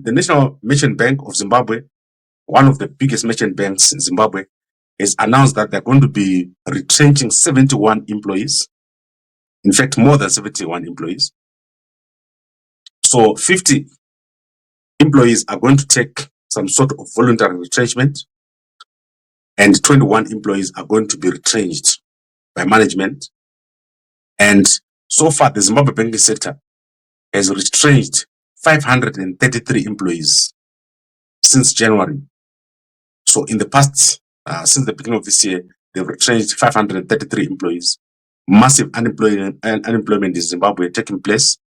the National Merchant Bank of Zimbabwe, one of the biggest merchant banks in Zimbabwe, has announced that they're going to be retrenching 71 employees. In fact, more than 71 employees. So 50 employees are going to take some sort of voluntary retrenchment, and 21 employees are going to be retrenched by management. And so far, the Zimbabwe banking sector has retrenched 533 employees since January. So in the past, since the beginning of this year, they've retrenched 533 employees. Massive unemployment in Zimbabwe taking place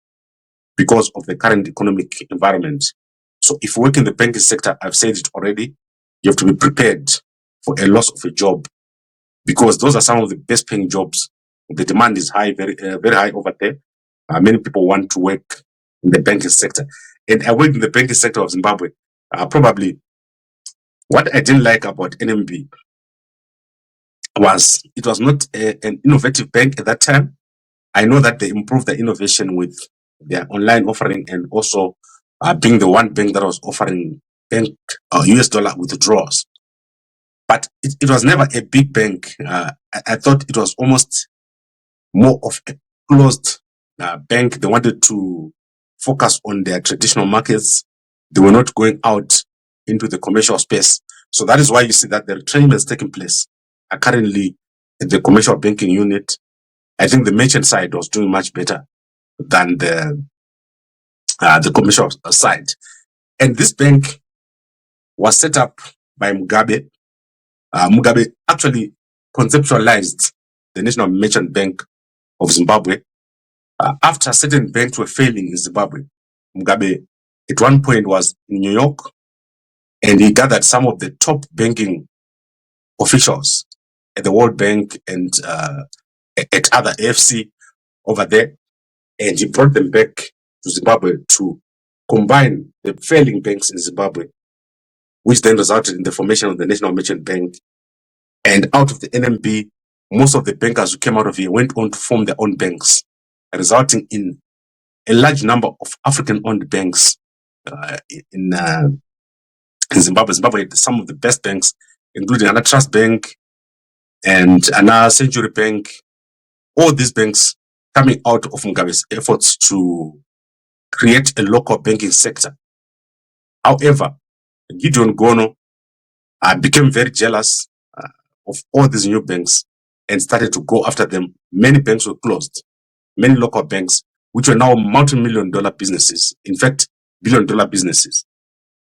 because of the current economic environment. So if you work in the banking sector, I've said it already, you have to be prepared for a loss of a job, because those are some of the best paying jobs. The demand is high, very high over there. Many people want to work in the banking sector. And I worked in the banking sector of Zimbabwe. Probably what I didn't like about NMB was it was not an innovative bank at that time. I know that they improved the innovation with their online offering, and also being the one bank that was offering bank US dollar withdrawals. But it was never a big bank. I thought it was almost more of a closed bank. They wanted to focus on their traditional markets. They were not going out into the commercial space. So that is why you see that the retrenchments taking place are currently in the commercial banking unit. I think the merchant side was doing much better than the commercial side. And this bank was set up by Mugabe. Mugabe actually conceptualized the National Merchant Bank of Zimbabwe after certain banks were failing in Zimbabwe. Mugabe at one point was in New York, and he gathered some of the top banking officials at the World Bank and at other AFC over there, and he brought them back to Zimbabwe to combine the failing banks in Zimbabwe, which then resulted in the formation of the National Merchant Bank. And out of the NMB, most of the bankers who came out of here went on to form their own banks, resulting in a large number of African-owned banks in Zimbabwe. Zimbabwe had some of the best banks, including another Trust Bank and another Century Bank. All these banks coming out of Mugabe's efforts to create a local banking sector. However, Gideon Gono became very jealous of all these new banks and started to go after them. Many banks were closed. Many local banks, which were now multi-million-dollar businesses, in fact, billion-dollar businesses,